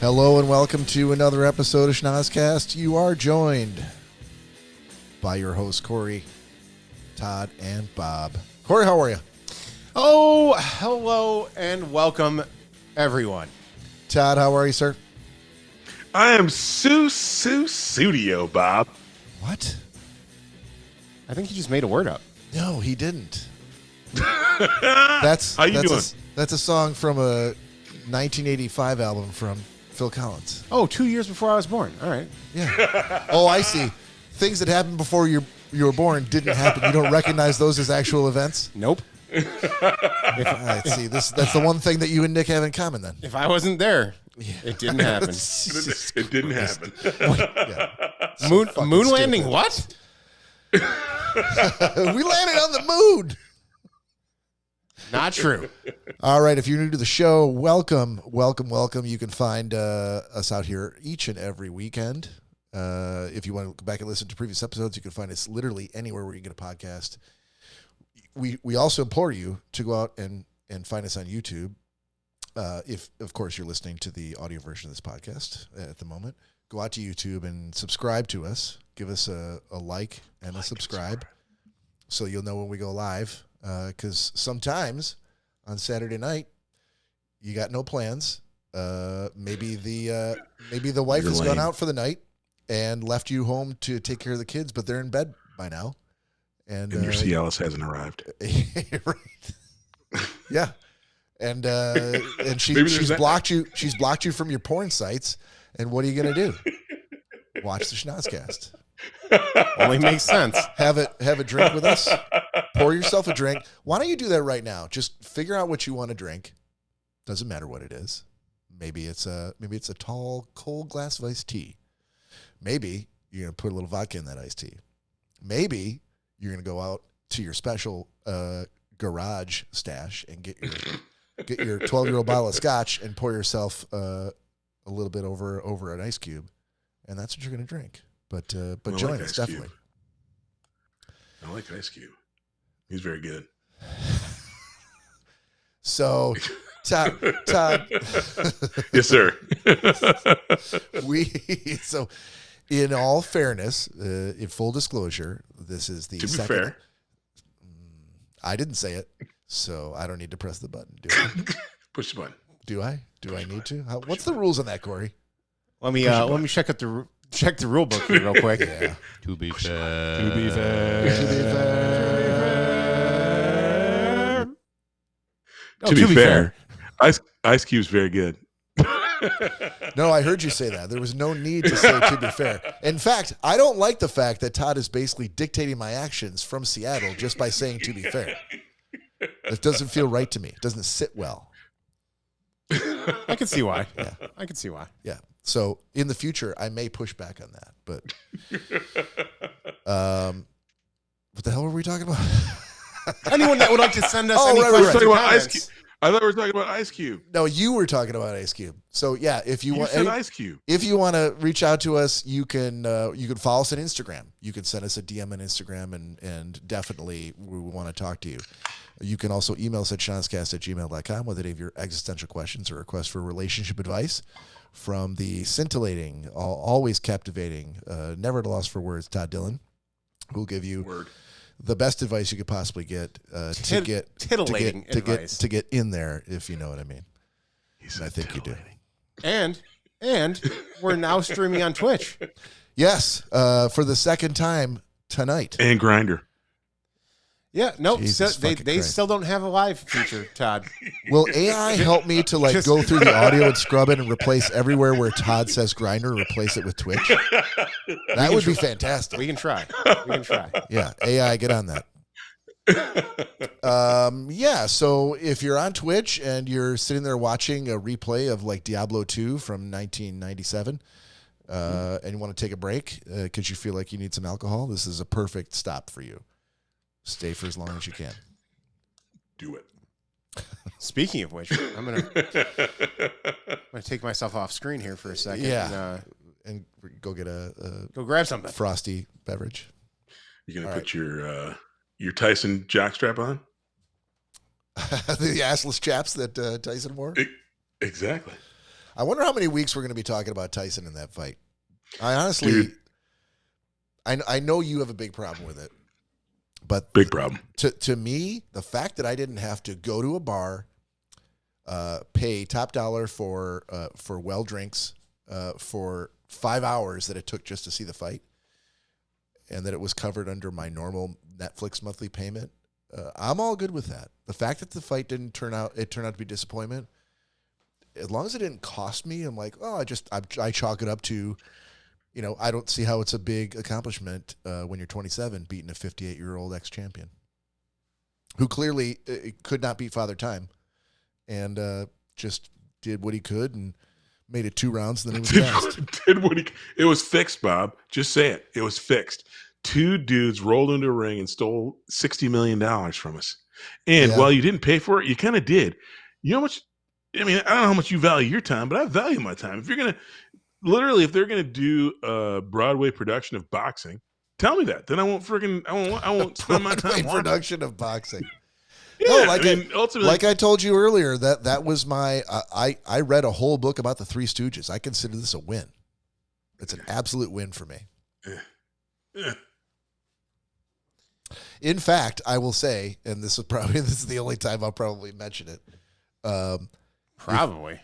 Hello and welcome to another episode of Schnozcast. You are joined by your hosts, Cory, Todd, and Bob. Cory, how are you? Oh, hello and welcome, everyone. Todd, how are you, sir? I am Studio, Bob. What? I think he just made a word up. No, he didn't. How you doing? That's a song from a 1985 album from Phil Collins. Oh, 2 years before I was born. All right. Yeah. Oh, I see. Things that happened before you were born didn't happen. You don't recognize those as actual events? Nope. All right, see, that's the one thing that you and Nick have in common then. If I wasn't there, it didn't happen. It didn't happen. Yeah. Moon landing, what? We landed on the moon. Not true. All right, if you're new to the show, welcome. You can find us out here each and every weekend. If you want to go back and listen to previous episodes, you can find us literally anywhere where you get a podcast. We also implore you to go out and find us on YouTube. If, of course, you're listening to the audio version of this podcast at the moment, go out to YouTube and subscribe to us. Give us a like and a subscribe so you'll know when we go live. Because sometimes on Saturday night you got no plans. Maybe the wife has gone out for the night and left you home to take care of the kids, but they're in bed by now. And your Cialis hasn't arrived. Right. Yeah. And she's blocked you. She's blocked you from your porn sites. And what are you gonna do? Watch the Schnozcast. Only makes sense. Have a drink with us. Pour yourself a drink. Why don't you do that right now? Just figure out what you want to drink. Doesn't matter what it is. Maybe it's a tall, cold glass of iced tea. Maybe you're gonna put a little vodka in that iced tea. Maybe you're gonna go out to your special garage stash and get your 12-year-old bottle of scotch and pour yourself a little bit over an ice cube, and that's what you're gonna drink. But join us, definitely. I like Ice Cube. He's very good. So, Todd. Yes, sir. So, in all fairness, in full disclosure, this is the second. To be fair. I didn't say it, so I don't need to press the button, do I? Push the button. Do I? Do I need to? What's the rules on that, Cory? Let me check the rule book here real quick. Yeah. To be fair. To be fair. Ice Cube's very good. No, I heard you say that. There was no need to say to be fair. In fact, I don't like the fact that Todd is basically dictating my actions from Seattle just by saying to be fair. It doesn't feel right to me. It doesn't sit well. I can see why. Yeah. I can see why. Yeah. So in the future, I may push back on that. But what the hell were we talking about? Anyone that would like to send us any right, questions, talking about comments, Ice Cube. I thought we were talking about Ice Cube. No, you were talking about Ice Cube. So yeah, if you want, said Ice Cube. If you want to reach out to us, you can follow us on Instagram. You can send us a DM on Instagram, and definitely we want to talk to you. You can also email us at schnozcast@gmail.com with any of your existential questions or requests for relationship advice from the scintillating, always captivating, never at a loss for words, Todd Dillon, who will give you the best advice you could possibly get to get in there, if you know what I mean. I think you do. And we're now streaming on Twitch. Yes, for the second time tonight. And Grindr. Yeah, nope. They Christ. still don't have a live feature, Todd. Will AI help me to go through the audio and scrub it and replace everywhere where Todd says Grindr, replace it with Twitch? That would be fantastic. We can try. Yeah, AI, get on that. So if you're on Twitch and you're sitting there watching a replay of Diablo 2 from 1997, and you want to take a break because you feel like you need some alcohol, this is a perfect stop for you. Stay for as long as you can. Do it. Speaking of which, I'm gonna take myself off screen here for a second. Yeah. And go get go grab something. Frosty beverage. You gonna put your Tyson jockstrap on? The assless chaps that Tyson wore? Exactly. I wonder how many weeks we're going to be talking about Tyson in that fight. I honestly, I know you have a big problem with it, but big problem. To me, the fact that I didn't have to go to a bar, pay top dollar for well drinks, for 5 hours that it took just to see the fight, and that it was covered under my normal Netflix monthly payment, I'm all good with that. The fact that the fight didn't turn out to be disappointment. As long as it didn't cost me, I'm like, oh, I chalk it up to, I don't see how it's a big accomplishment when you're 27 beating a 58-year-old ex-champion who clearly could not beat Father Time and just did what he could and made it 2 rounds and then he was gassed. It was fixed, Bob. Just say it. It was fixed. 2 dudes rolled into a ring and stole $60 million from us. And while you didn't pay for it, you kind of did. You know how much? I mean, I don't know how much you value your time, but I value my time. If they're gonna do a Broadway production of boxing, tell me that. Then I won't spend my time production of boxing. Yeah, ultimately, like I told you earlier, that was my. I read a whole book about the Three Stooges. I consider this a win. It's an absolute win for me. Yeah. In fact, I will say, and this is the only time I'll probably mention it. Probably.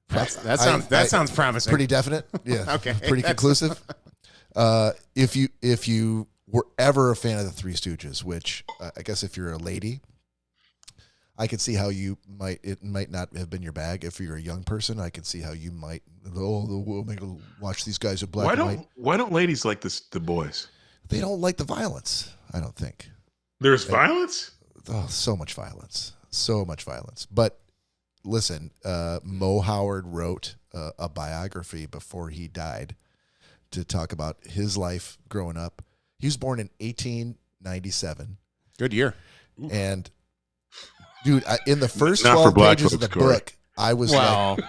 That sounds promising. Pretty definite. Yeah. Okay. Pretty conclusive. If you were ever a fan of the Three Stooges, which I guess if you're a lady, I could see how it might not have been your bag. If you're a young person, I could see how you might. We'll make watch these guys with black and white. Why don't ladies like the boys? They don't like the violence. I don't think. There's violence. Oh, so much violence. But listen, Mo Howard wrote a biography before he died to talk about his life growing up. He was born in 1897. Good year. And, dude, in the first 12 pages of the book, I was like...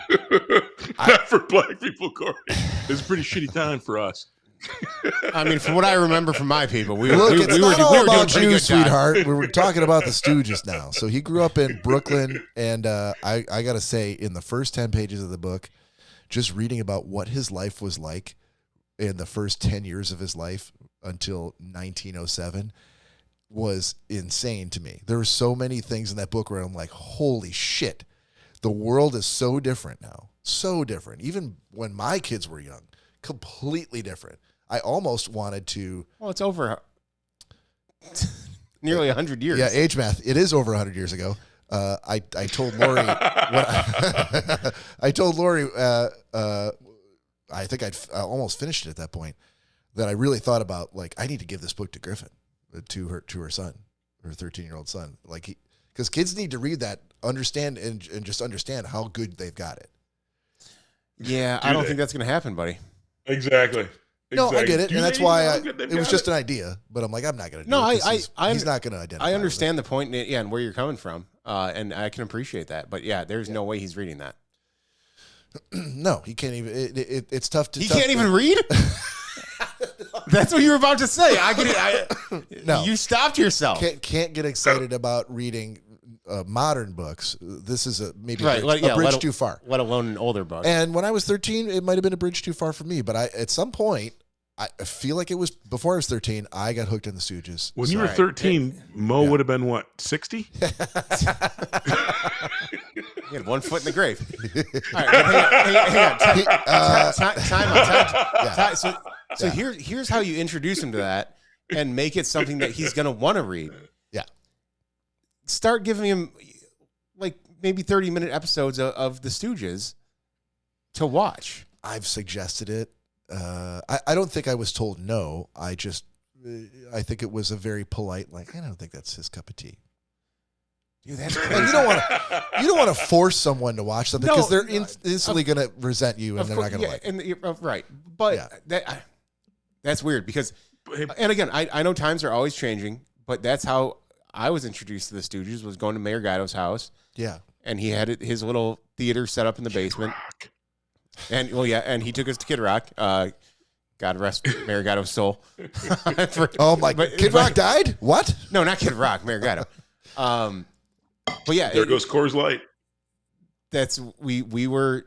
Not for black people, Cory. It's a pretty shitty time for us. I mean, from what I remember from my people, we were doing you, good, sweetheart. We were talking about the Stooges now. So he grew up in Brooklyn, and I got to say, in the first 10 pages of the book, just reading about what his life was like in the first 10 years of his life until 1907 was insane to me. There were so many things in that book where I'm like, holy shit, the world is so different now. So different. Even when my kids were young, completely different. I almost wanted to... Well, it's over nearly 100 years. Yeah, age math. It is over 100 years ago. I told Lori... I told Lori, I think I almost finished it at that point, that I really thought about, like, I need to give this book to Griffin, to her son, her 13-year-old son. Like, because kids need to read that, understand, and just understand how good they've got it. Yeah, I don't think that's going to happen, buddy. Exactly. No, I get it, and that's why it was just an idea. But I'm like, I'm not going to do it. No, he's not going to identify. I understand the point, and where you're coming from, and I can appreciate that. But yeah, there's no way he's reading that. No, he can't even. It's tough to. He can't even read. That's what you were about to say. I get it. No, you stopped yourself. Can't get excited about reading modern books. This is maybe a bridge too far. Let alone an older book. And when I was 13, it might have been a bridge too far for me. But at some point, I feel like it was before I was 13. I got hooked in the Stooges. When you were 13, Mo would have been what, 60? He had 1 foot in the grave. All right, hang on. So here's how you introduce him to that and make it something that he's going to want to read. Yeah. Start giving him like maybe 30-minute episodes of the Stooges to watch. I've suggested it. I don't think I was told no. I think it was a very polite, like, I don't think that's his cup of tea. Dude, that's crazy. And you don't want to force someone to watch something because they're instantly going to resent you and they're not going to like it. Right. But that's weird because, and again, I know times are always changing, but that's how I was introduced to the Stooges was going to Mayor Gatto's house. Yeah. And he had his little theater set up in the basement. And and he took us to Kid Rock. God rest Mayor Gatto's soul. Kid Rock died? What? No, not Kid Rock, Mayor Gatto. But yeah, there goes Coors Light. That's we were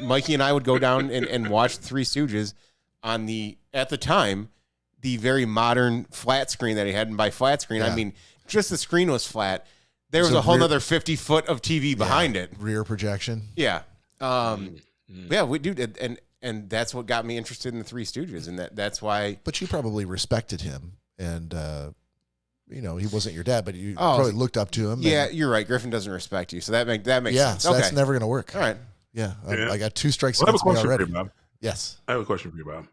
Mikey and I would go down and watch Three Stooges on at the time the very modern flat screen that he had. And by flat screen, I mean just the screen was flat. There was a whole other 50 foot of TV behind it. Rear projection. Yeah. Yeah, we do. And that's what got me interested in the Three Stooges. And that's why. But you probably respected him. And, he wasn't your dad, but you probably looked up to him. Yeah, you're right. Griffin doesn't respect you. So that makes sense. So that's never going to work. All right. Yeah. I got 2 strikes I have a against me question already. for you, Bob. Yes. I have a question for you, Bob.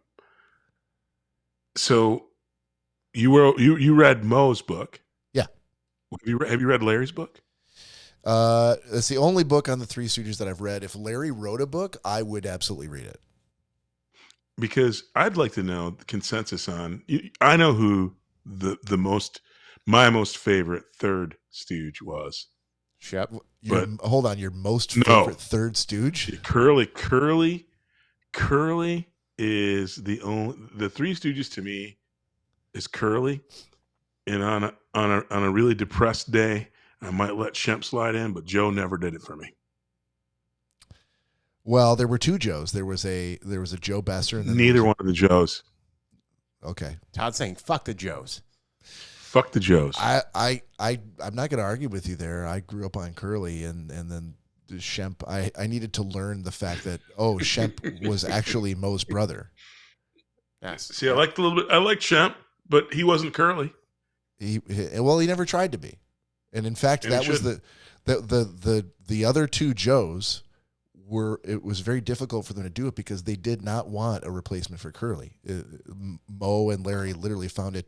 So you read Moe's book. Yeah. Have you read Larry's book? It's the only book on the Three Stooges that I've read. If Larry wrote a book, I would absolutely read it. Because I'd like to know the consensus on. I know who my most favorite third Stooge was. Shep. Hold on, your most favorite third Stooge? Curly is the Three Stooges to me is Curly, and on a really depressed day, I might let Shemp slide in, but Joe never did it for me. Well, there were 2 Joes. There was a Joe Besser, and neither one of the Joes. Okay. Todd's saying, "Fuck the Joes." Fuck the Joes. I'm not going to argue with you there. I grew up on Curly, and then Shemp. I needed to learn the fact that Shemp was actually Moe's brother. Yes. See, I liked Shemp, but he wasn't Curly. He never tried to be, and in fact, that was the other 2 Joes. It was very difficult for them to do it because they did not want a replacement for Curly. Moe and Larry literally found it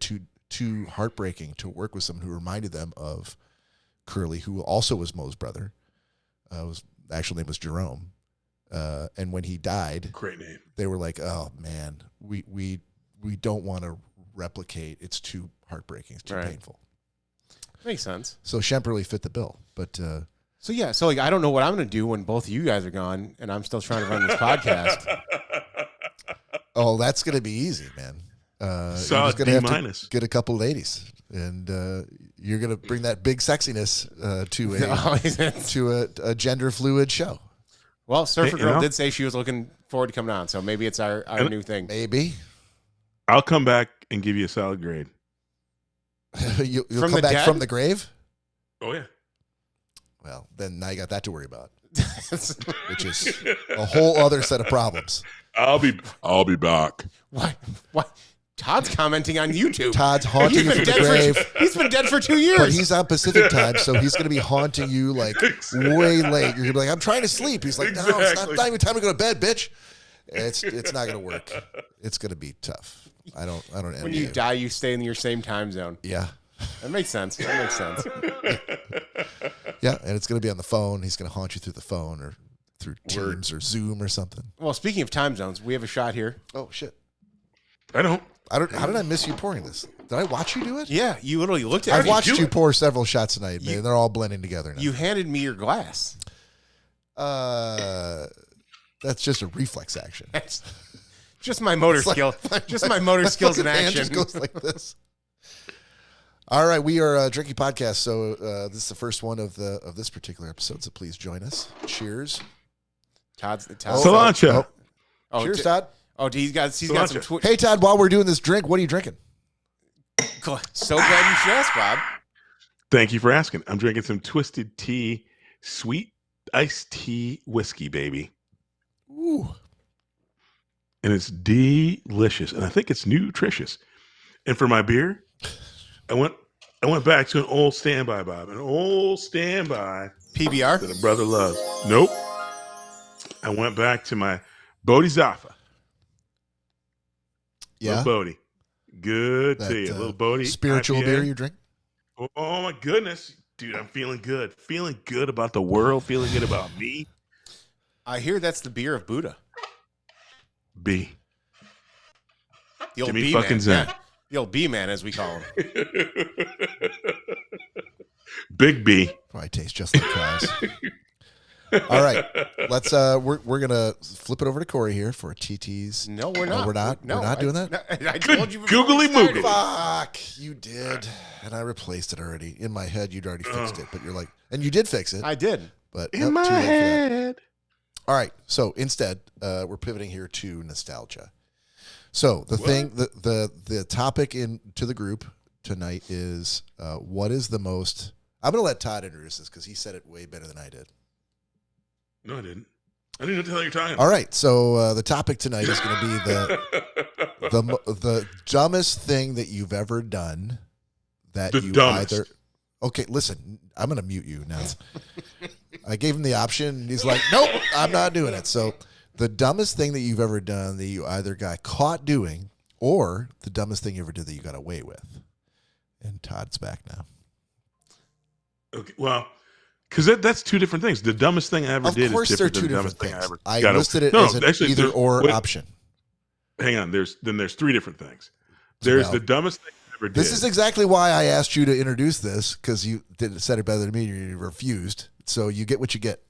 too heartbreaking to work with someone who reminded them of Curly, who also was Moe's brother. His actual name was Jerome. And when he died, great name. They were like, "Oh man, we don't want to replicate. It's too heartbreaking. It's too painful." Makes sense. So Shemp really fit the bill, but. So I don't know what I'm going to do when both of you guys are gone, and I'm still trying to run this podcast. Oh, that's going to be easy, man. You're just going to have to get a couple ladies, and you're going to bring that big sexiness to a gender fluid show. Well, Surfer Girl did say she was looking forward to coming on, so maybe it's our new thing. Maybe. I'll come back and give you a solid grade. You'll come back from the grave? Oh, yeah. Well, then now you got that to worry about, which is a whole other set of problems. I'll be back. What? Todd's commenting on YouTube. Todd's haunting you from the grave. He's been dead for 2 years. But he's on Pacific time, so he's going to be haunting you like way late. You're going to be like, "I'm trying to sleep." He's like, "No, it's not even time to go to bed, bitch." It's not going to work. It's going to be tough. I don't envy when you die, you stay in your same time zone. Yeah. That makes sense. Yeah, and it's going to be on the phone. He's going to haunt you through the phone or through Teams or Zoom or something. Well, speaking of time zones, we have a shot here. Oh, shit. I don't. How did I miss you pouring this? Did I watch you do it? Yeah, you literally looked at I've me. watched you pour several shots tonight, man. They're all blending together now. You handed me your glass. That's just a reflex action. That's just my motor skill. Just my motor skills in action. Just goes like this. All right, we are a drinking podcast, so this is the first one of this particular episode. So please join us. Cheers, Todd. Cilantro. Cheers, Todd. Oh, he's got some. Hey, Todd. While we're doing this drink, what are you drinking? So glad you should ask, Bob. Thank you for asking. I'm drinking some Twisted Tea, sweet iced tea whiskey, baby. Ooh, and it's delicious, and I think it's nutritious. And for my beer, I went back to an old standby, Bob. An old standby. PBR? That a brother loves. Nope. I went back to my Bodhisattva. Yeah. Little Bodhi. Good to you. Little Bodhi. Spiritual IPA. Beer you drink? Oh, my goodness. Dude, I'm feeling good. Feeling good about the world. Feeling good about me. I hear that's the beer of Buddha. B. The old Jimmy B fucking man. Zen. Yeah. The old B-man, as we call him. Big B. Probably tastes just like Kai's. All right, let's. We're gonna flip it over to Cory here for TT's. No, we're not. We're not. No, we're not doing that. No, I told you. Googly moogly. Fuck, you did, and I replaced it already. In my head, you'd already fixed it, but you're like, and you did fix it. I did, but in my too late for that. head. All right, so instead, we're pivoting here to nostalgia. So the topic to the group tonight is what is the most. I'm going to let Todd introduce this because he said it way better than I did. No, I didn't. I didn't know what the hell you're talking about. All right, so the topic tonight is going to be the dumbest thing that you've ever done. Either. Okay, listen, I'm going to mute you now. I gave him the option, and he's like, "Nope, I'm not doing it." So, the dumbest thing that you've ever done that you either got caught doing, or the dumbest thing you ever did that you got away with. And Todd's back now. Okay, well. Because that's two different things. The dumbest thing I ever did is different than the dumbest thing I ever I listed it as an either or option. Hang on. There's three different things. There's the dumbest thing I ever did. This is exactly why I asked you to introduce this, because you said it better than me and you refused. So you get what you get.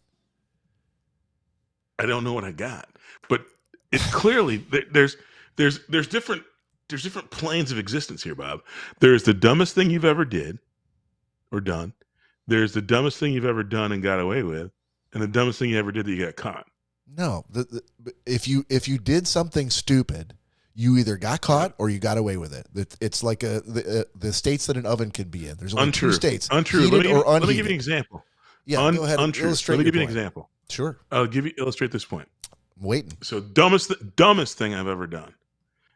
I don't know what I got, but it's clearly there's different planes of existence here, Bob. There's the dumbest thing you've ever did or done. There's the dumbest thing you've ever done and got away with, and the dumbest thing you ever did that you got caught. No, if you did something stupid, you either got caught or you got away with it. It's like the states that an oven can be in. There's only two states: untrue. Heated or unheated. Let me give you an example. Yeah, go ahead. Untrue. Let me give you an example. Sure. I'll illustrate this point. I'm waiting. So dumbest thing I've ever done,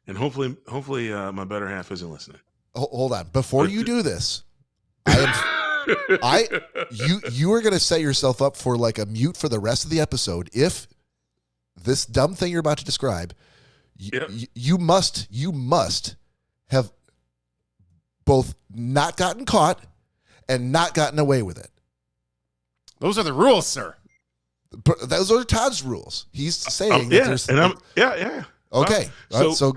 and hopefully my better half isn't listening. Hold on. Before you do this, you are going to set yourself up for like a mute for the rest of the episode if this dumb thing you're about to describe. You must have both not gotten caught and not gotten away with it. Those are the rules, sir. Those are Todd's rules. He's saying that there's. And I'm yeah. Okay. So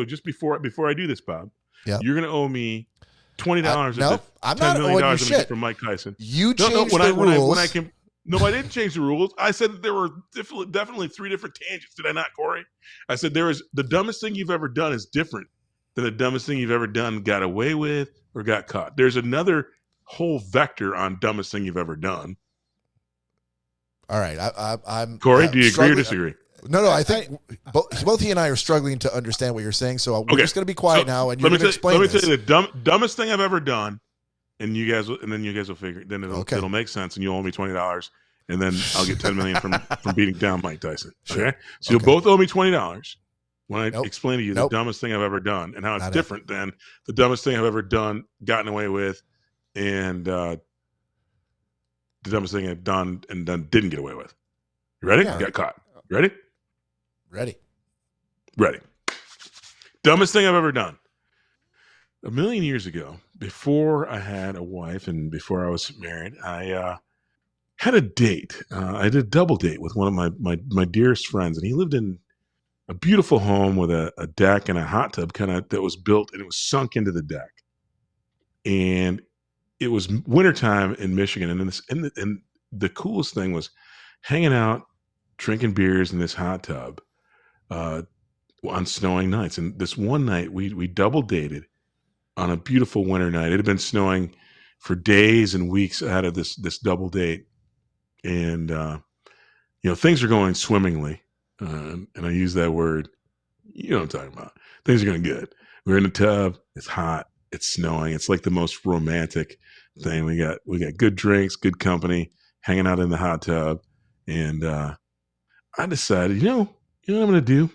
just before I do this, Bob, yeah, you're gonna owe me $20. No, I'm not owing you shit from Mike Tyson. You changed the rules. I didn't change the rules. I said that there were definitely three different tangents. Did I not, Cory? I said the dumbest thing you've ever done is different than the dumbest thing you've ever done, got away with, or got caught. There's another whole vector on dumbest thing you've ever done. All right, I'm Cory, do you agree or disagree? No. I think both he and I are struggling to understand what you're saying. So we're just going to be quiet now, and you're going to explain. Let me tell you the dumbest thing I've ever done, and you guys will figure. Then it'll make sense, and you'll owe me $20, and then I'll get $10 million from beating down Mike Tyson. Okay, so you'll both owe me $20 when I explain to you the dumbest thing I've ever done and how it's different than the dumbest thing I've ever done, gotten away with, and the dumbest thing I've done and then didn't get away with. You ready? Yeah. Got caught. Ready? Ready. Dumbest thing I've ever done. A million years ago, before I had a wife and before I was married, I had a date. I did a double date with one of my dearest friends, and he lived in a beautiful home with a deck and a hot tub that was built, and it was sunk into the deck. And it was wintertime in Michigan, and the coolest thing was hanging out, drinking beers in this hot tub on snowing nights. And this one night, we double dated on a beautiful winter night. It had been snowing for days and weeks ahead of this double date, and things are going swimmingly. And I use that word. You know what I'm talking about. Things are going good. We're in the tub. It's hot. It's snowing. It's like the most romantic thing. We got good drinks, good company, hanging out in the hot tub. And I decided, you know what I'm going to do?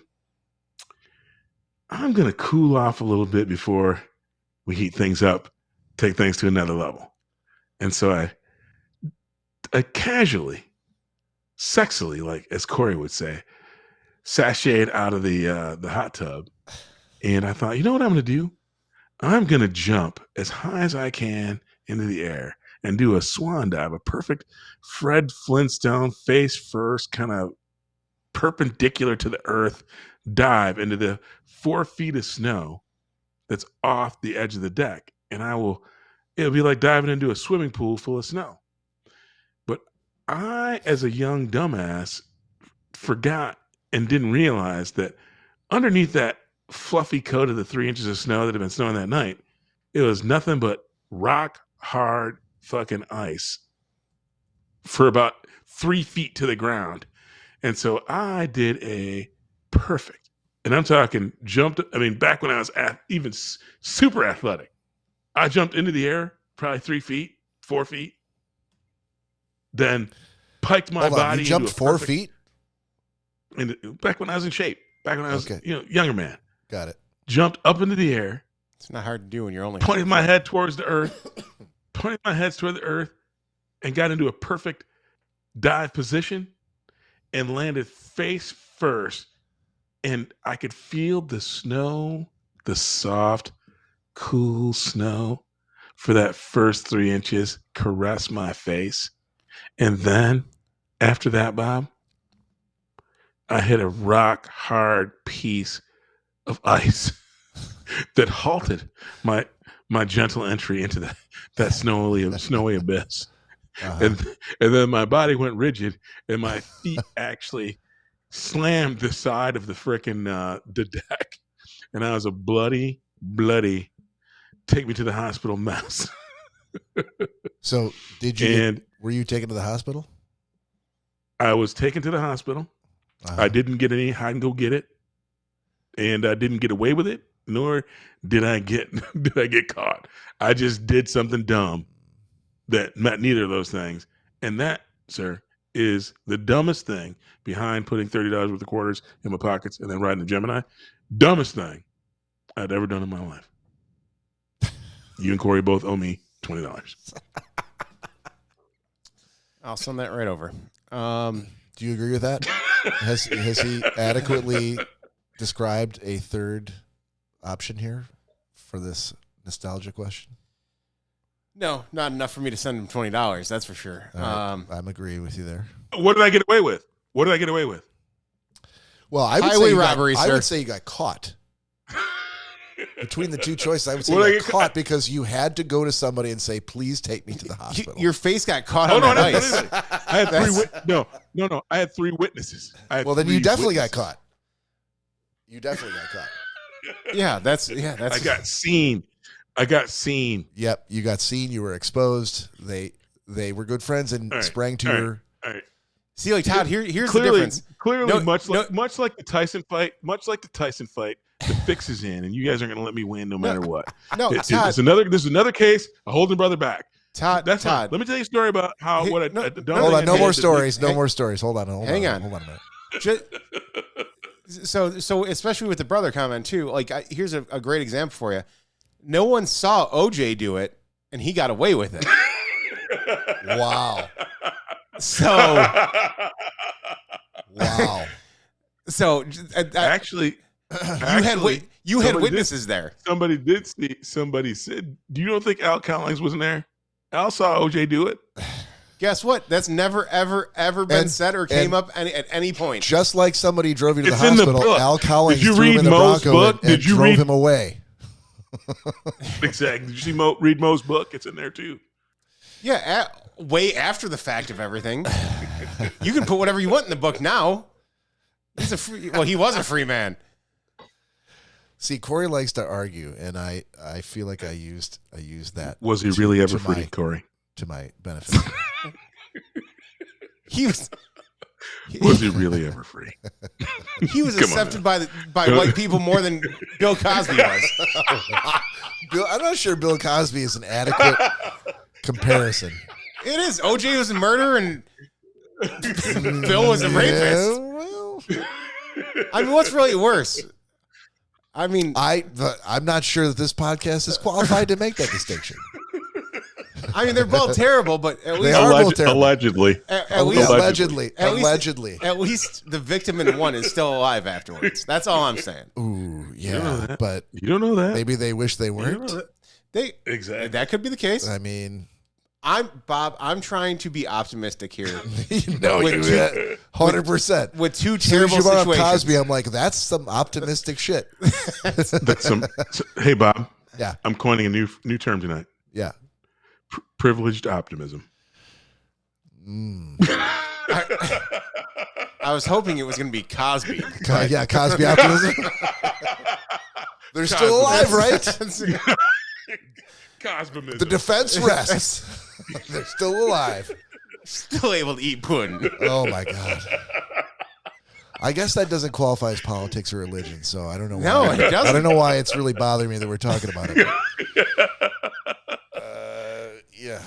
I'm going to cool off a little bit before we heat things up, take things to another level. And so I casually, sexily, like as Cory would say, sashayed out of the hot tub. And I thought, you know what I'm going to do? I'm going to jump as high as I can into the air and do a swan dive, a perfect Fred Flintstone face first kind of perpendicular to the earth, dive into the 4 feet of snow that's off the edge of the deck. And it'll be like diving into a swimming pool full of snow. But I, as a young dumbass, forgot and didn't realize that underneath that fluffy coat of the 3 inches of snow that had been snowing that night, it was nothing but rock hard fucking ice for about 3 feet to the ground. And so I did a perfect, and I'm talking back when I was even super athletic, I jumped into the air, probably 3 feet, 4 feet, then piked my body. You jumped 4 feet? And back when I was in shape, back when I was younger man. Got it. Jumped up into the air. It's not hard to do when you're only pointed my head towards the earth, and got into a perfect dive position and landed face first. And I could feel the snow, the soft, cool snow for that first 3 inches caress my face. And then after that, Bob, I hit a rock hard piece of ice that halted my gentle entry into that snowy abyss. Uh-huh. And then my body went rigid, and my feet actually slammed the side of the frickin' the deck, and I was a bloody take me to the hospital mess. So were you taken to the hospital? I was taken to the hospital. Uh-huh. I didn't get any hide and go get it, and I didn't get away with it, nor did I get caught. I just did something dumb that met neither of those things. And that, sir, is the dumbest thing behind putting $30 worth of quarters in my pockets and then riding a Gemini. Dumbest thing I'd ever done in my life. You and Cory both owe me $20. I'll send that right over. Do you agree with that? Has he adequately described a third option here for this nostalgia question? No, not enough for me to send him $20. That's for sure. Right. I'm agreeing with you there. What did I get away with? Well, I would say you got caught. Between the two choices, I would say you got caught because you had to go to somebody and say, "Please take me to the hospital." Your face got caught on that ice. I had I had 3 witnesses. Well, then you definitely got caught. You definitely got caught. Yeah, that's. I got seen. Yep, you got seen. You were exposed. They were good friends and sprang to your. All right. See, like Todd, here's the difference. Clearly, much like the Tyson fight, the fix is in, and you guys aren't going to let me win no matter what. No, this is another case of holding brother back. Todd, Let me tell you a story about how what I done. Hold on, no more stories. Hold on. Hang on. Hold on a minute. So especially with the brother comment too. Like, here's a great example for you. No one saw OJ do it, and he got away with it. Wow. Wow. So actually, you had witnesses there. Somebody did see. Somebody said, "Do you don't think Al Cowlings wasn't there?" Al saw OJ do it. Guess what? That's never, ever been said or came up at any point. Just like somebody drove you to the hospital, Al Cowlings threw him in the Bronco and drove him away. Exactly. Did you read Mo's book? It's in there too. Yeah, way after the fact of everything. You can put whatever you want in the book now. He was a free man. See, Cory likes to argue, and I feel like I used that. Was he really ever free, Cory? To my benefit. Was he really ever free? He was accepted by white people more than Bill Cosby was. I'm not sure Bill Cosby is an adequate comparison. It is. OJ was a murderer and Bill was a rapist. Well. I mean, what's really worse? I mean, I'm not sure that this podcast is qualified to make that distinction. I mean, they're both terrible, but at least they are both terrible. Allegedly. At least the victim in one is still alive afterwards. That's all I'm saying. Ooh, yeah, but you don't know that. Maybe they wish they weren't. Exactly. That could be the case. I mean, I'm trying to be optimistic here. You know, 100%. With two As soon as terrible you brought up situations. Cosby, I'm like, that's some optimistic shit. Hey, Bob. Yeah. I'm coining a new term tonight. Yeah. Privileged optimism. I was hoping it was going to be Cosby. Yeah, Cosby optimism. They're still alive, right? Cosbyism. The defense rests. They're still alive. Still able to eat pudding. Oh my God. I guess that doesn't qualify as politics or religion, so I don't know why. No, it doesn't. I don't know why it's really bothering me that we're talking about it. Yeah.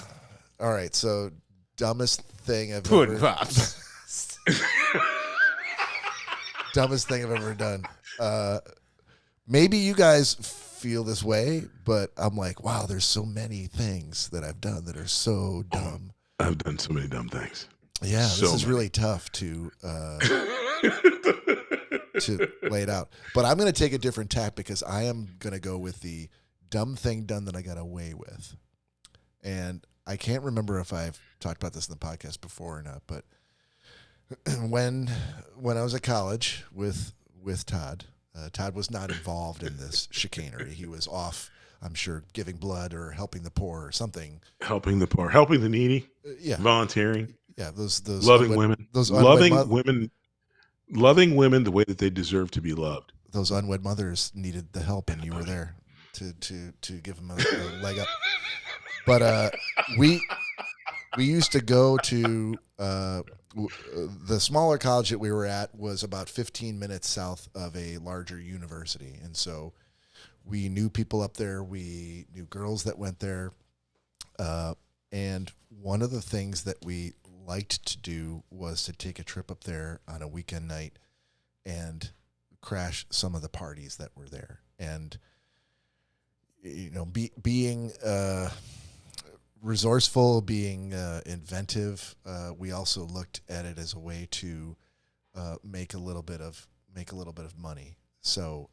All right, so dumbest thing I've Pudding ever pops. dumbest thing I've ever done. Maybe you guys feel this way, but I'm like, wow, there's so many things that I've done that are so dumb. I've done so many dumb things. Yeah, this So is many. really tough to lay it out. But I'm going to take a different tack because I am going to go with the dumb thing done that I got away with. And I can't remember if I've talked about this in the podcast before or not, but when I was at college with Todd, Todd was not involved in this chicanery. He was off, I'm sure, giving blood or helping the poor or something. Helping the poor, helping the needy, Yeah, volunteering, yeah. Those loving women, those loving women the way that they deserve to be loved. Those unwed mothers needed the help, and you were there to give them a leg up. But we used to go to the smaller college that we were at was about 15 minutes south of a larger university, and so we knew people up there. We knew girls that went there, and one of the things that we liked to do was to take a trip up there on a weekend night and crash some of the parties that were there. And being resourceful, being inventive, we also looked at it as a way to make a little bit of money. So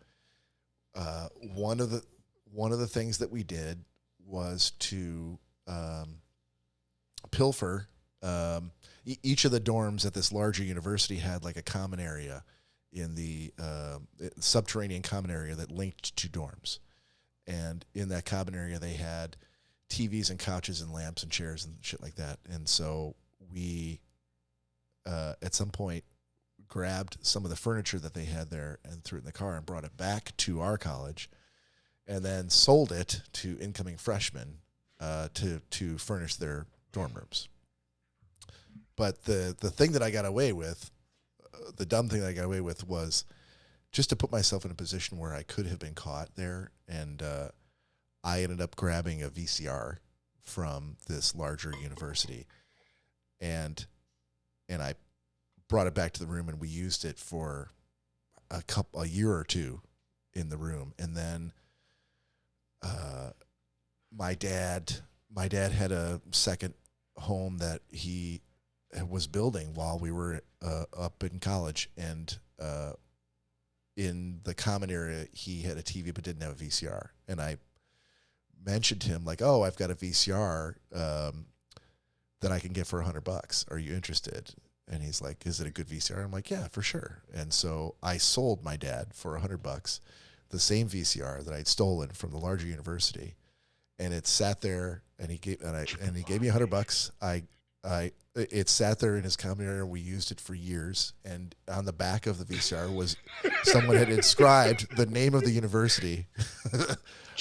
one of the things that we did was to pilfer. Each of the dorms at this larger university had like a common area in the subterranean common area that linked to dorms. And in that common area, they had TVs and couches and lamps and chairs and shit like that. And so we, at some point, grabbed some of the furniture that they had there and threw it in the car and brought it back to our college and then sold it to incoming freshmen to furnish their dorm rooms. But the thing that I got away with, the dumb thing that I got away with was just to put myself in a position where I could have been caught there. And I ended up grabbing a VCR from this larger university. And I brought it back to the room and we used it for a year or two in the room. And then my dad had a second home that he was building while we were up in college, and in the common area he had a TV but didn't have a VCR. And I mentioned to him like, "Oh, I've got a VCR that I can get for $100. Are you interested?" And he's like, "Is it a good VCR?" I'm like, "Yeah, for sure." And so I sold my dad for $100 the same VCR that I'd stolen from the larger university, and it sat there. And he gave me $100. It sat there in his common area. We used it for years. And on the back of the VCR was someone had inscribed the name of the university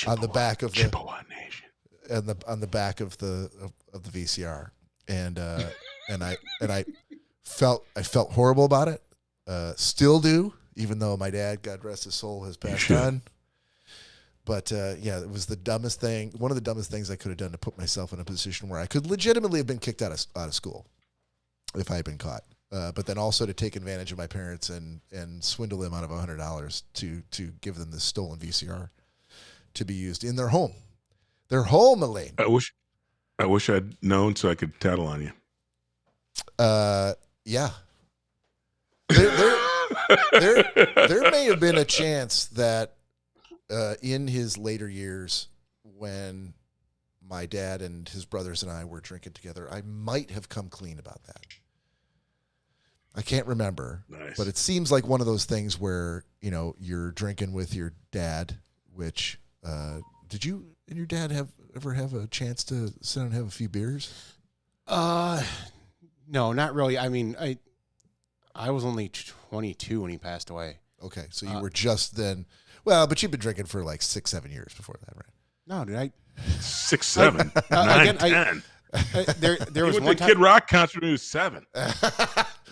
on the back of Chippewa Nation, and on the back of the VCR. And I felt horrible about it. Still do, even though my dad, God rest his soul, has passed on. But yeah, it was the dumbest thing. One of the dumbest things I could have done to put myself in a position where I could legitimately have been kicked out of school if I had been caught. But then also to take advantage of my parents and swindle them out of $100 to give them this stolen VCR to be used in their home. Their home, Elaine. I wish I'd known so I could tattle on you. Yeah. There may have been a chance that in his later years, when my dad and his brothers and I were drinking together, I might have come clean about that. I can't remember, Nice. but it seems like one of those things where, you're drinking with your dad, which, did you and your dad ever have a chance to sit down and have a few beers? No, not really. I mean, I was only 22 when he passed away. Okay. So you were just then, well, but you've been drinking for like 6-7 years before that, right? No, dude, 6, 7, 9, 10. There was went one to Kid Rock concert when he was 7.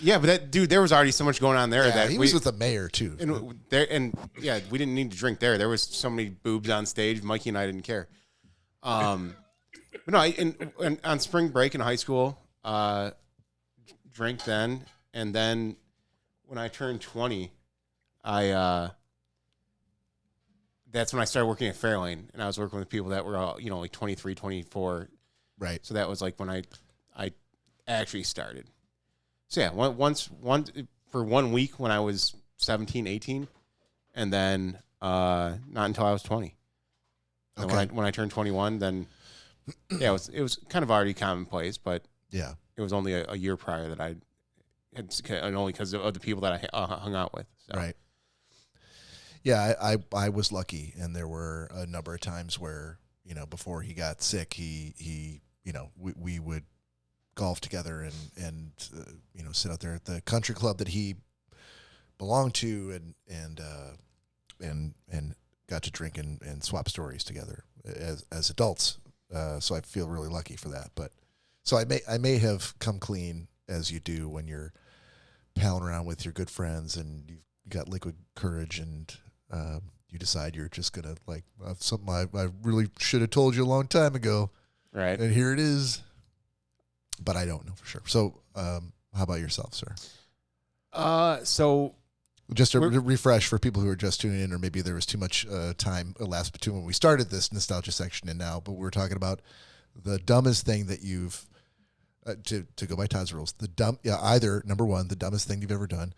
Yeah, but there was already so much going on there that he was with the mayor too. And we didn't need to drink there. There was so many boobs on stage. Mikey and I didn't care. But no, and on spring break in high school, drank then, and then when I turned 20, that's when I started working at Fairlane, and I was working with people that were all, like 23, 24. Right. So that was like when I actually started. So yeah, once for 1 week when I was 17, 18, and then not until I was 20. And Okay. when I turned 21, then yeah, it was kind of already commonplace, but Yeah. it was only a year prior that I had, and only because of the people that I hung out with. So. Right. Yeah, I was lucky, and there were a number of times where, before he got sick, he we would golf together and sit out there at the country club that he belonged to and got to drink and swap stories together as adults. So I feel really lucky for that. But so I may have come clean as you do when you're palling around with your good friends and you've got liquid courage and you decide you're just gonna something I really should have told you a long time ago. Right. And here it is. But I don't know for sure. So, how about yourself, sir? So just to refresh for people who are just tuning in, or maybe there was too much time elapsed between when we started this nostalgia section and now, but we're talking about the dumbest thing that you've, to go by Todd's rules, either number one, the dumbest thing you've ever done,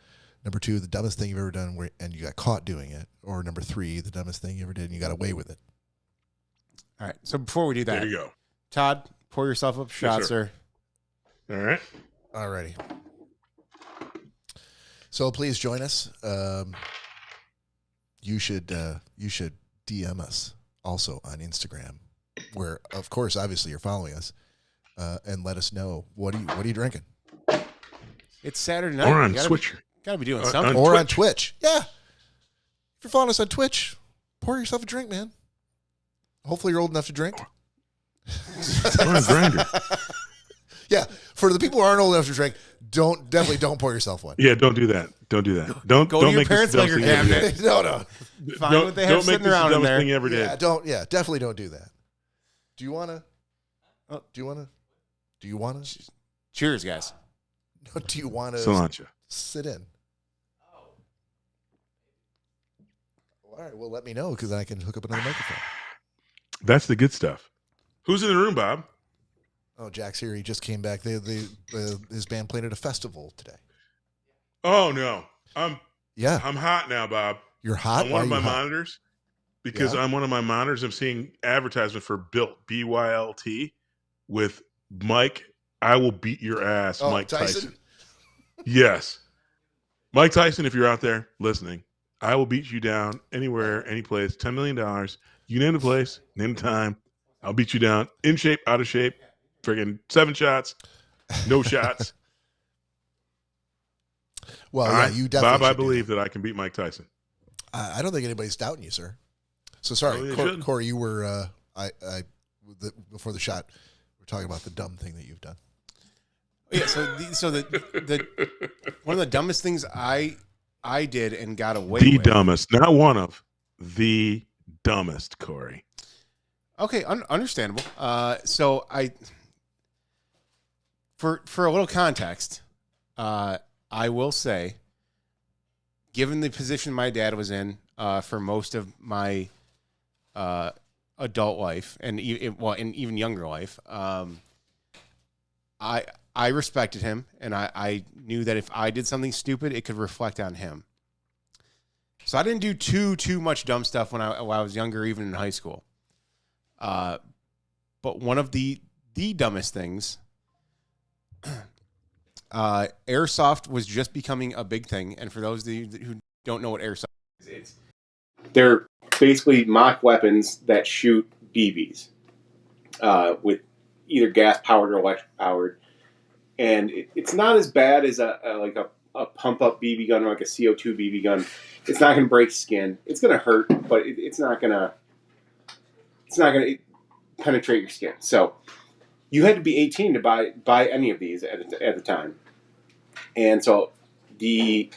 number two, the dumbest thing you've ever done and you got caught doing it, or number three, the dumbest thing you ever did and you got away with it. All right. So before we do that, There you go. Todd, pour yourself up a shot, Yes, sir. sir. All right. Alrighty. So please join us. You should DM us also on Instagram, where of course obviously you're following us, and let us know what are you drinking. It's Saturday night. Or on Switch. Gotta be doing something. Or on Twitch. Yeah. If you're following us on Twitch, pour yourself a drink, man. Hopefully you're old enough to drink. Or on Grinder. Yeah, for the people who aren't old enough to drink, definitely don't pour yourself one. Yeah, don't do that. Don't do that. Don't Go to your make this parents' the liquor dumbest thing you ever cabinet. did. No. Find what they have Don't make sitting this the around in dumbest there. thing you ever did. Definitely don't do that. Do you wanna? Cheers, guys. Do you wanna Cilantro. sit in? All right, well let me know because then I can hook up another microphone. That's the good stuff. Who's in the room, Bob? Oh, Jack's here. He just came back. His band played at a festival today. Oh no, I'm Yeah, hot now, Bob. you're hot. On Why one of are my you hot? monitors because Yeah? on one of my monitors I'm seeing advertisement for Built BYLT with Mike. I will beat your ass, Oh, Mike Tyson. Tyson? Yes, Mike Tyson. If you're out there listening, I will beat you down anywhere, any place. $10 million. You name the place, name the time. I'll beat you down in shape, out of shape. Friggin' 7 shots, no shots. Well, All yeah, right, you definitely. Bob, I should do believe that I can beat Mike Tyson. that. I don't think anybody's doubting you, sir. So sorry, Oh, they shouldn't. Cory. You were before the shot. We're talking about the dumb thing that you've done. Yeah. So the one of the dumbest things I did and got away The with. dumbest, not one of the dumbest, Cory. Okay, understandable. So for a little context, I will say, given the position my dad was in for most of my adult life and even younger life, I respected him, and I knew that if I did something stupid, it could reflect on him. So I didn't do too much dumb stuff when I was younger, even in high school. But one of the dumbest things, airsoft was just becoming a big thing. And for those of you who don't know what airsoft is, they're basically mock weapons that shoot BBs with either gas powered or electric powered. And it's not as bad as a pump up BB gun or like a CO2 BB gun. It's not going to break skin. It's going to hurt, but it's not going to penetrate your skin. So you had to be 18 to buy any of these at the time. And so the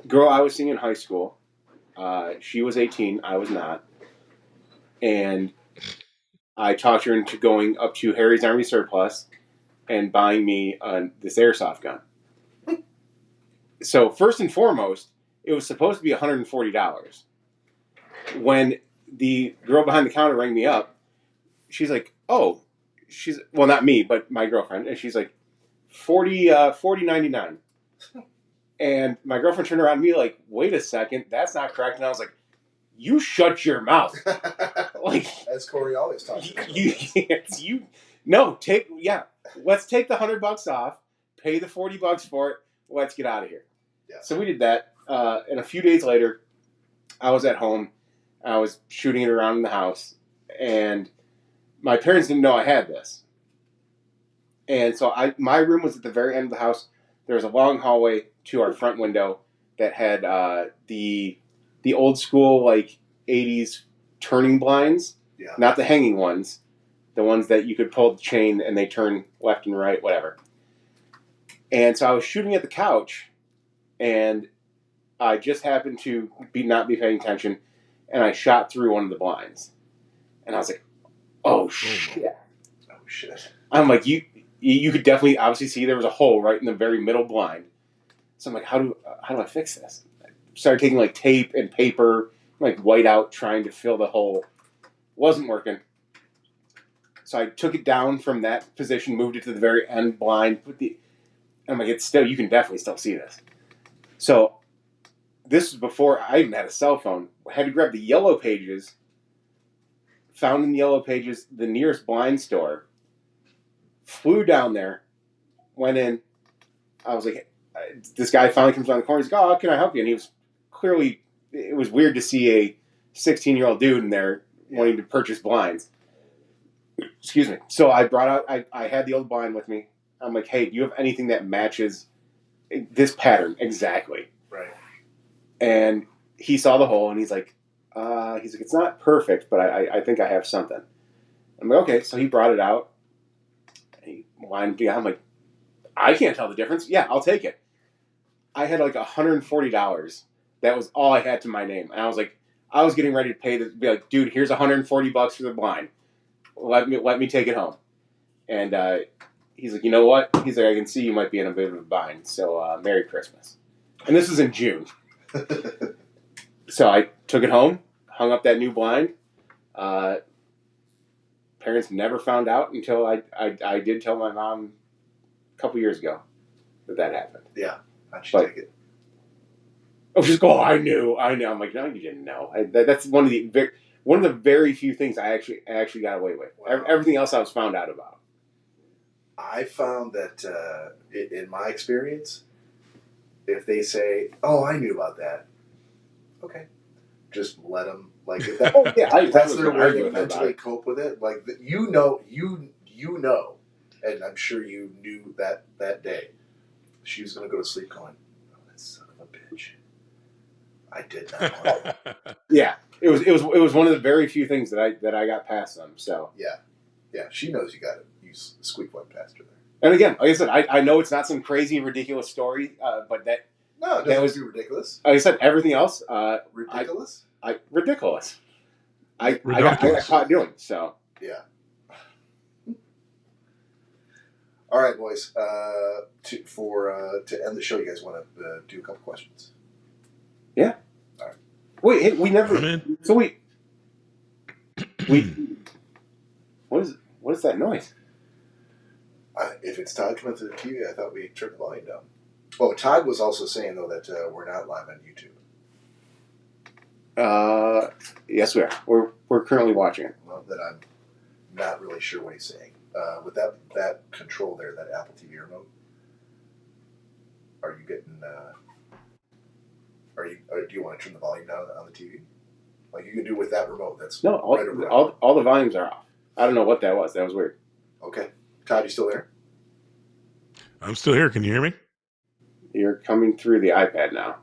girl I was seeing in high school, she was 18. I was not. And I talked her into going up to Harry's Army Surplus and buying me this airsoft gun. So first and foremost, it was supposed to be $140. When the girl behind the counter rang me up, she's like, "Oh, well, not me, but my girlfriend," and she's like, $40.99. And my girlfriend turned around to me like, "Wait a second, that's not correct." And I was like, "You shut your mouth!" Like, as Cory always talks about. Let's take the $100 off, pay the $40 for it. Let's get out of here. Yeah. So we did that. And a few days later, I was at home. I was shooting it around in the house, and my parents didn't know I had this. And so my room was at the very end of the house. There was a long hallway to our front window that had the old school like 80s turning blinds, not the hanging ones, the ones that you could pull the chain and they turn left and right, whatever. And so I was shooting at the couch, and I just happened to not be paying attention, and I shot through one of the blinds. And I was like, "Oh shit!" Oh shit! I'm like, you could definitely obviously see there was a hole right in the very middle blind. So I'm like, how do I fix this? I started taking like tape and paper, like white out, trying to fill the hole. Wasn't working. So I took it down from that position, moved it to the very end blind. I'm like, you can definitely still see this. So this was before I even had a cell phone. I had to grab the Yellow Pages. Found in the Yellow Pages the nearest blind store. Flew down there. Went in. I was like, this guy finally comes around the corner. He's like, "Oh, how can I help you?" And he was clearly, it was weird to see a 16-year-old dude in there wanting to purchase blinds. Excuse me. So I brought out, I had the old blind with me. I'm like, "Hey, do you have anything that matches this pattern exactly?" Right. And he saw the hole, and he's like, "It's not perfect, but I think I have something." I'm like, "Okay." So he brought it out. He lined it. I'm like, "I can't tell the difference. Yeah, I'll take it." I had like $140. That was all I had to my name, and I was getting ready to pay this. Be like, "Dude, here's $140 for the blind. Let me take it home." And he's like, "You know what?" He's like, "I can see you might be in a bit of a bind, so Merry Christmas." And this was in June. So I took it home, hung up that new blind. Parents never found out until I did tell my mom a couple years ago that happened. Yeah. How'd she take it? Oh, she's like, "Oh, I knew." I'm like, "No, you didn't know." That's one of the very few things I actually got away with. Wow. Everything else I was found out about. I found that in my experience, if they say, "Oh, I knew about that," okay, just let them if that. Oh yeah, that's their way to mentally cope with it. Like you know, and I'm sure you knew that day she was going to go to sleep going, "Oh, that son of a bitch, I did not know." Yeah, it was one of the very few things that I got past them. So yeah, she knows you squeak one past her there. And again, like I said, I know it's not some crazy ridiculous story, but that was ridiculous. Like I said, everything else ridiculous. Ridiculous. I got caught doing so. Yeah. All right, boys. To end the show, you guys want to do a couple questions? Yeah. All right. Wait, hey, we never. So we. What is that noise? If it's Todd coming through the TV, I thought we turned the volume down. Oh, Todd was also saying though that we're not live on YouTube. Yes, we are. We're currently watching it. Well, that I'm not really sure what he's saying. With that control there, that Apple TV remote, are you getting? Do you want to turn the volume down on the TV? Like you can do with that remote. That's no. All the volumes are off. I don't know what that was. That was weird. Okay, Todd, you still there? I'm still here. Can you hear me? You're coming through the iPad now.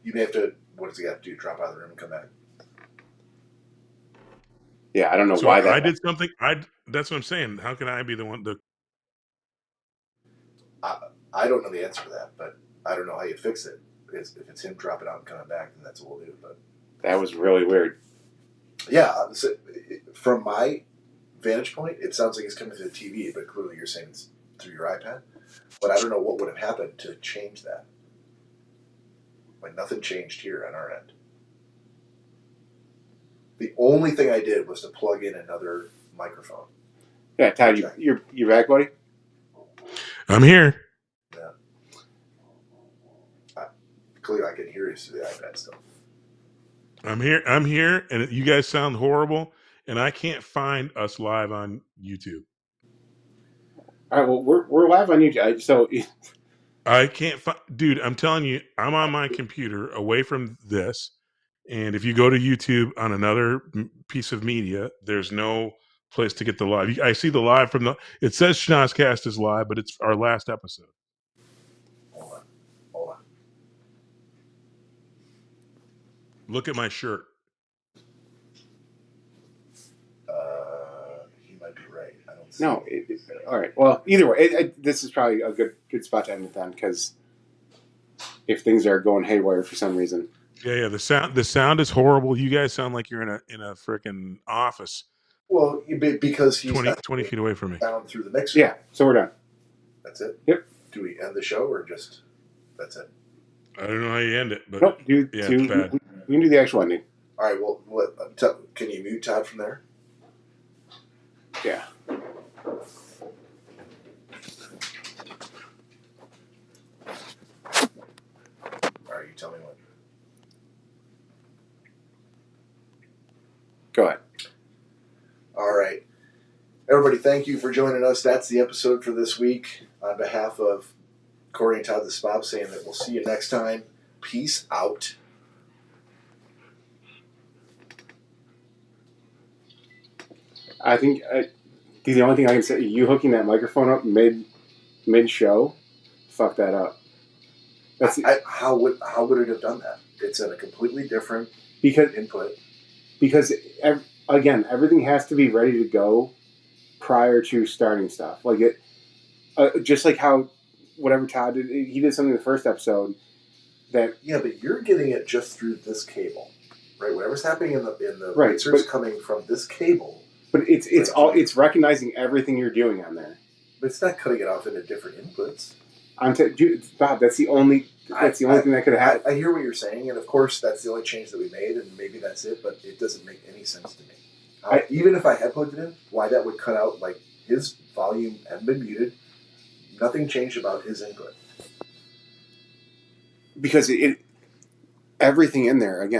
You may have to. What does he have to do? Drop out of the room and come back? Yeah, I don't know why that. I did something. That's what I'm saying. How can I be the one? I don't know the answer to that, but I don't know how you fix it. If it's him dropping out and coming back, then that's what we'll do. But that was really weird. Yeah, so from my vantage point, it sounds like it's coming through the TV, but clearly you're saying it's through your iPad. But I don't know what would have happened to change that. Like nothing changed here on our end. The only thing I did was to plug in another microphone. Yeah, Todd, you're back, buddy? I'm here. Yeah. Clearly I can hear you through the iPad still. I'm here, and you guys sound horrible, and I can't find us live on YouTube. All right, well, we're live on YouTube, so I can't find, dude. I'm telling you, I'm on my computer away from this, and if you go to YouTube on another piece of media, there's no place to get the live. I see the live from the. It says Schnozcast is live, but it's our last episode. Hold on. Look at my shirt. He might be right. I don't see. No. All right. Well, either way, this is probably a good spot to end it then, because if things are going haywire for some reason. Yeah. The sound is horrible. You guys sound like you're in a freaking office. Well, because he's 20 feet away from me. Down through the mixer. Yeah. So we're done. That's it. Yep. Do we end the show or just that's it? I don't know how you end it, but nope. it's bad. We can do the actual ending. All right. Well, can you mute Todd from there? Yeah. All right. You tell me what. Go ahead. All right. Everybody, thank you for joining us. That's the episode for this week. On behalf of Cory and Todd the Spob, saying that we'll see you next time. Peace out. I think the only thing I can say, you hooking that microphone up mid show, fuck that up. How would it have done that? It's in a completely different input. Because again, everything has to be ready to go prior to starting stuff. Like just like how whatever Todd did, he did something in the first episode that. Yeah, but you're getting it just through this cable, right? Whatever's happening in the right, mixer's coming from this cable. But it's recognizing everything you're doing on there. But it's not cutting it off into different inputs. Bob, that's the only thing that could have happened. I hear what you're saying, and of course that's the only change that we made, and maybe that's it. But it doesn't make any sense to me. Even if I had plugged it in, why that would cut out? Like his volume hadn't been muted. Nothing changed about his input. Because everything in there again.